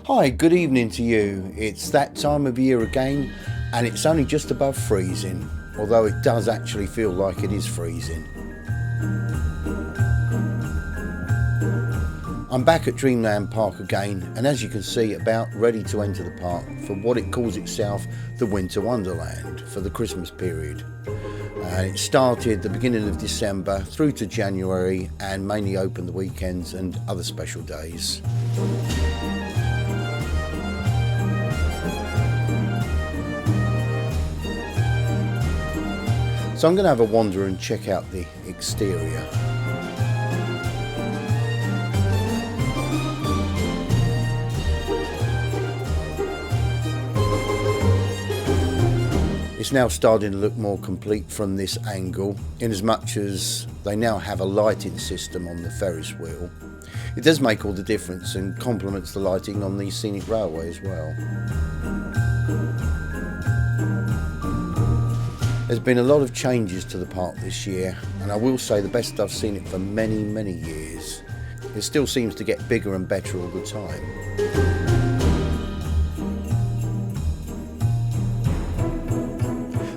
Hi, good evening to you. It's that time of year again, and it's only just above freezing, although it does actually feel like it is freezing. I'm back at Dreamland Park again, and as you can see, about ready to enter the park for what it calls itself the Winter Wonderland for the Christmas period. It started the beginning of December through to January and mainly open the weekends and other special days. So I'm going to have a wander and check out the exterior. It's now starting to look more complete from this angle, in as much as they now have a lighting system on the Ferris wheel. It does make all the difference and complements the lighting on the scenic railway as well. There's been a lot of changes to the park this year, and I will say the best I've seen it for many years. It still seems to get bigger and better all the time.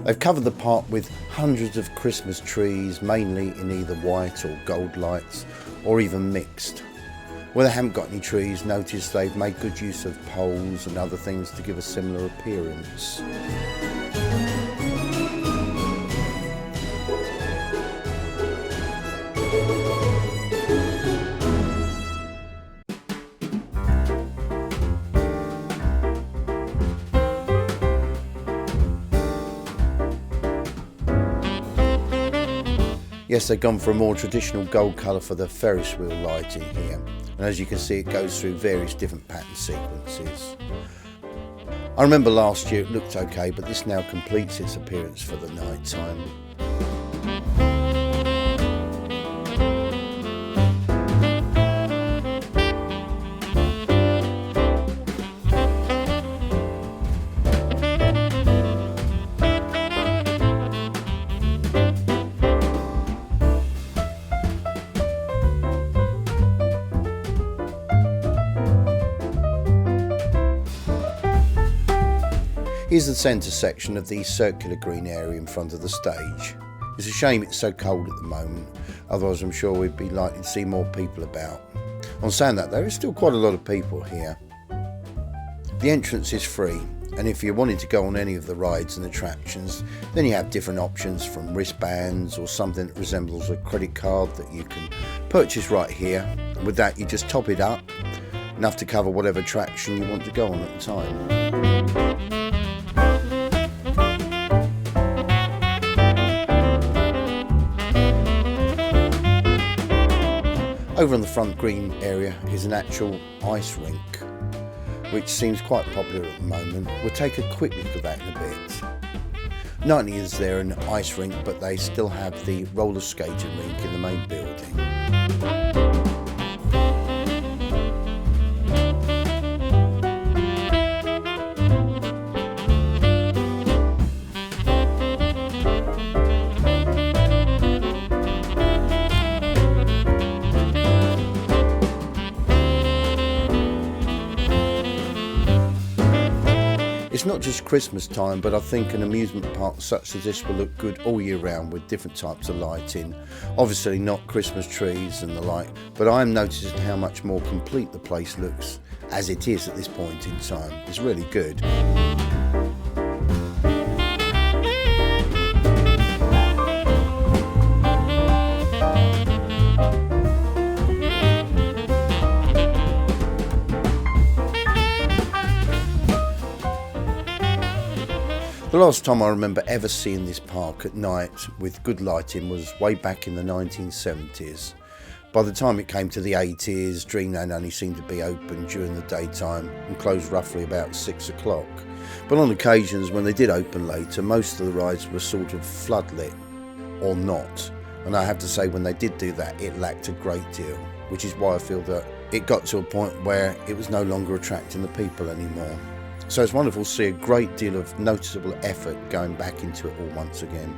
They've covered the park with hundreds of Christmas trees, mainly in either white or gold lights, or even mixed. Where they haven't got any trees, notice they've made good use of poles and other things to give a similar appearance. Yes, they've gone for a more traditional gold colour for the Ferris wheel lighting here, and as you can see, it goes through various different pattern sequences. I remember last year it looked okay, but this now completes its appearance for the night time. Here's the centre section of the circular green area in front of the stage. It's a shame it's so cold at the moment, otherwise I'm sure we'd be likely to see more people about. On saying that, there is still quite a lot of people here. The entrance is free, and if you're wanting to go on any of the rides and attractions, then you have different options from wristbands or something that resembles a credit card that you can purchase right here. And with that, you just top it up, enough to cover whatever attraction you want to go on at the time. Over on the front green area is an actual ice rink, which seems quite popular at the moment. We'll take a quick look at that in a bit. Not only is there an ice rink, but they still have the roller skating rink in the main building. It's not just Christmas time, but I think an amusement park such as this will look good all year round with different types of lighting. Obviously not Christmas trees and the like, but I'm noticing how much more complete the place looks as it is at this point in time. It's really good. The last time I remember ever seeing this park at night with good lighting was way back in the 1970s. By the time it came to the 80s, Dreamland only seemed to be open during the daytime and closed roughly about 6 o'clock. But on occasions when they did open later, most of the rides were sort of floodlit or not. And I have to say, when they did do that, it lacked a great deal, which is why I feel that it got to a point where it was no longer attracting the people anymore. So it's wonderful to see a great deal of noticeable effort going back into it all once again.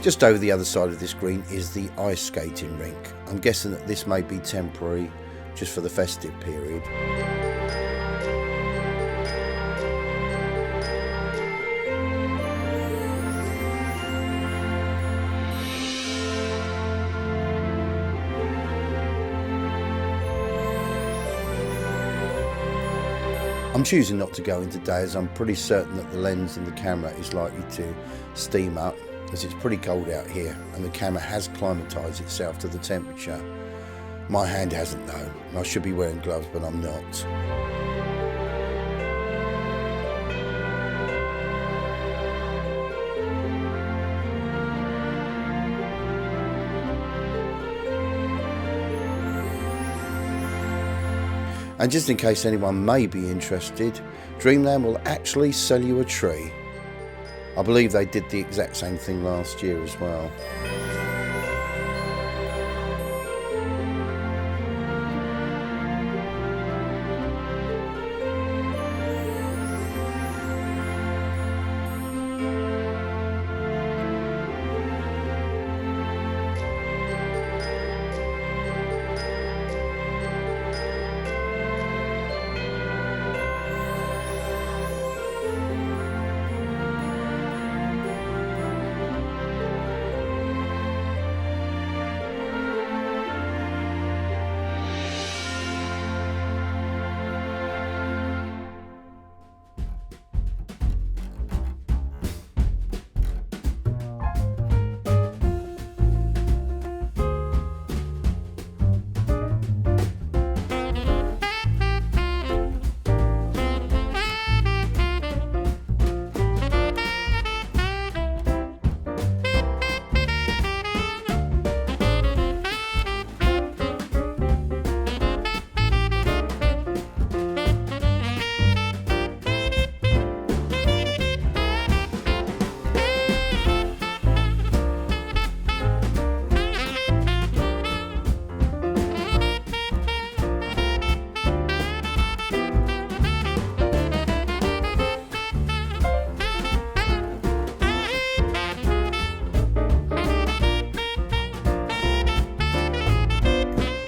Just over the other side of this green is the ice skating rink. I'm guessing that this may be temporary, just for the festive period. I'm choosing not to go in today as I'm pretty certain that the lens in the camera is likely to steam up, as it's pretty cold out here and the camera has climatised itself to the temperature. My hand hasn't though, and I should be wearing gloves but I'm not. And just in case anyone may be interested, Dreamland will actually sell you a tree. I believe they did the exact same thing last year as well.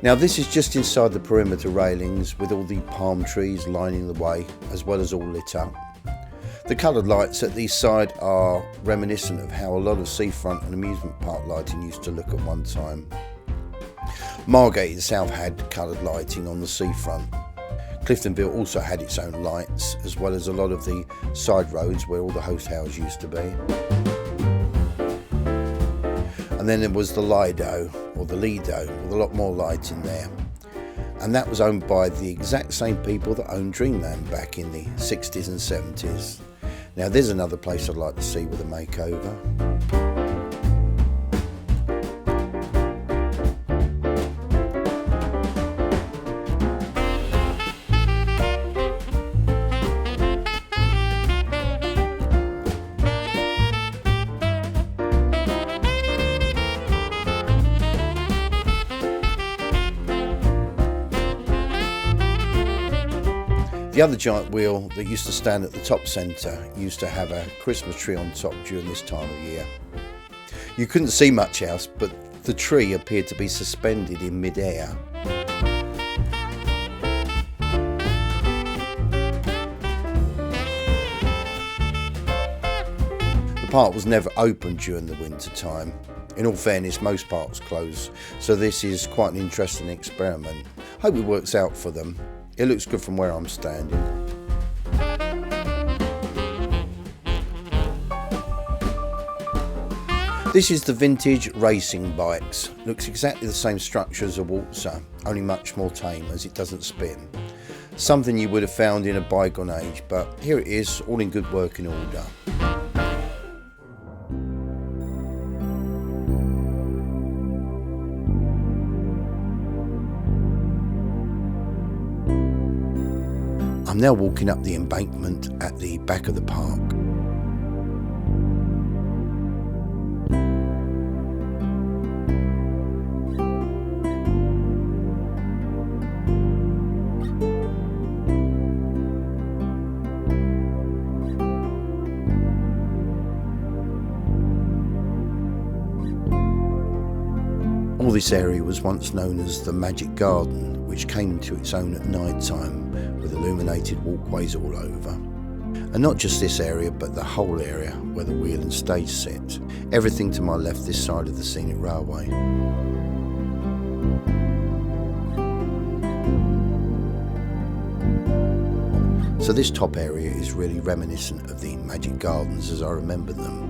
Now this is just inside the perimeter railings with all the palm trees lining the way, as well as all lit up. The coloured lights at the side are reminiscent of how a lot of seafront and amusement park lighting used to look at one time. Margate itself had coloured lighting on the seafront. Cliftonville also had its own lights, as well as a lot of the side roads where all the hotels used to be. And then there was the Lido, or the Lido, with a lot more light in there. And that was owned by the exact same people that owned Dreamland back in the 60s and 70s. Now there's another place I'd like to see with a makeover. The other giant wheel that used to stand at the top centre used to have a Christmas tree on top during this time of year. You couldn't see much else, but the tree appeared to be suspended in mid-air. The park was never open during the winter time. In all fairness, most parks close, so this is quite an interesting experiment. Hope it works out for them. It looks good from where I'm standing. This is the vintage racing bikes. Looks exactly the same structure as a waltzer, only much more tame as it doesn't spin. Something you would have found in a bygone age, but here it is, all in good working order. I'm now walking up the embankment at the back of the park. All this area was once known as the Magic Garden, which came into its own at night time with illuminated walkways all over. And not just this area, but the whole area where the wheel and stage sit. Everything to my left this side of the scenic railway. So this top area is really reminiscent of the Magic Gardens as I remember them.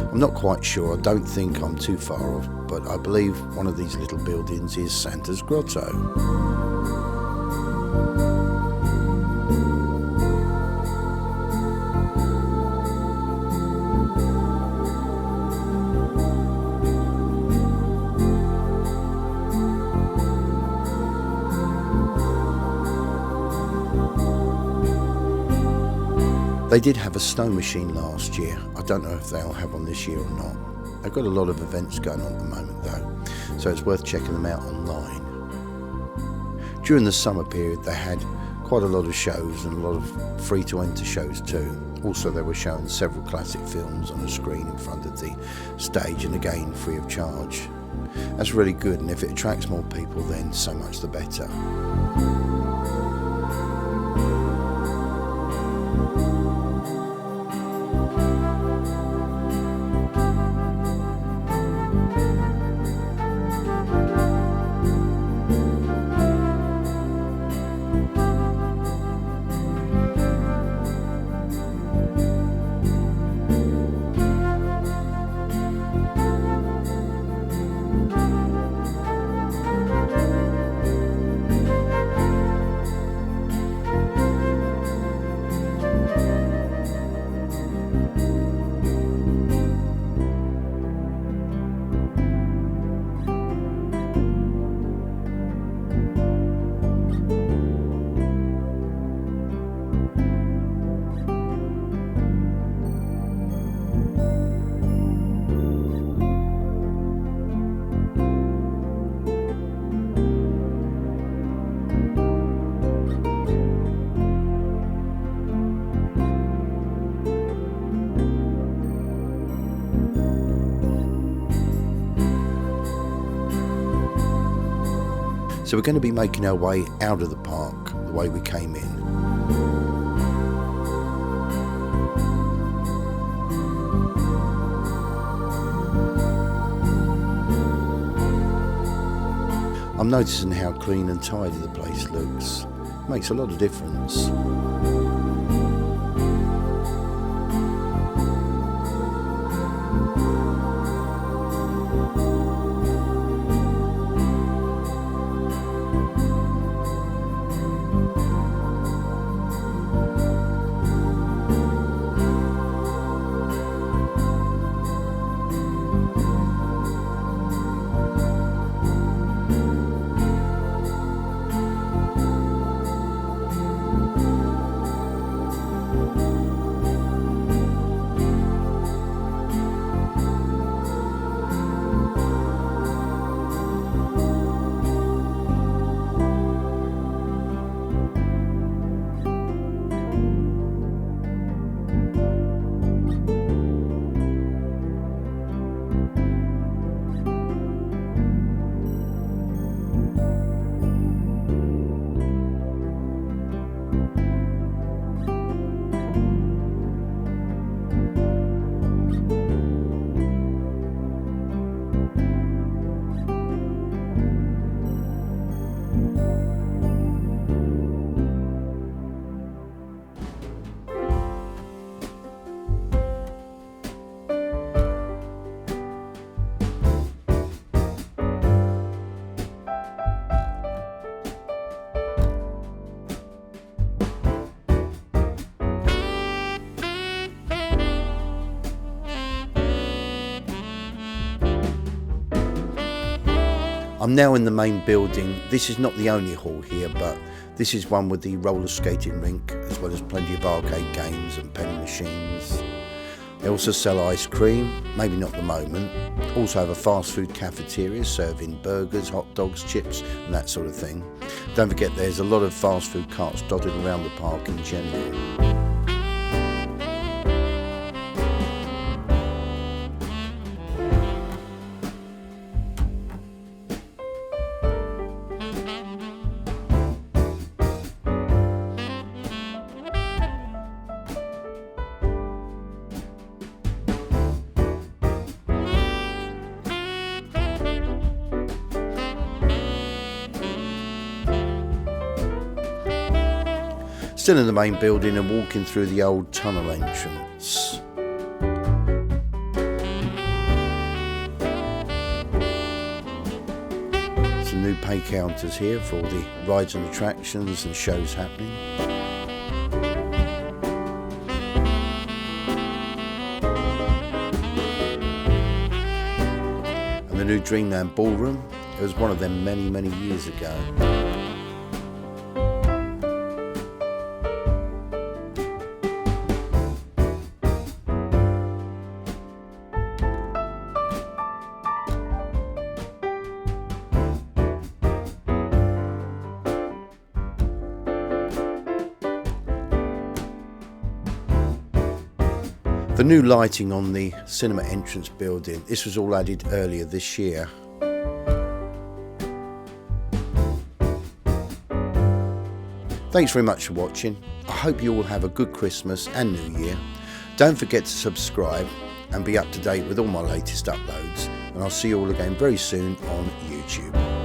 I'm not quite sure, I don't think I'm too far off, but I believe one of these little buildings is Santa's Grotto. They did have a snow machine last year. I don't know if they'll have one this year or not. They've got a lot of events going on at the moment though, so it's worth checking them out online. During the summer period they had quite a lot of shows and a lot of free to enter shows too. Also they were showing several classic films on a screen in front of the stage, and again free of charge. That's really good, and if it attracts more people then so much the better. So we're going to be making our way out of the park the way we came in. I'm noticing how clean and tidy the place looks. Makes a lot of difference. I'm now in the main building. This is not the only hall here, but this is one with the roller skating rink, as well as plenty of arcade games and penny machines. They also sell ice cream, maybe not at the moment. Also have a fast food cafeteria serving burgers, hot dogs, chips and that sort of thing. Don't forget there's a lot of fast food carts dotted around the park in general. Still in the main building and walking through the old tunnel entrance. Some new pay counters here for the rides and attractions and shows happening. And the new Dreamland ballroom. It was one of them many years ago. The new lighting on the cinema entrance building, this was all added earlier this year. Thanks very much for watching. I hope you all have a good Christmas and New Year. Don't forget to subscribe and be up to date with all my latest uploads. And I'll see you all again very soon on YouTube.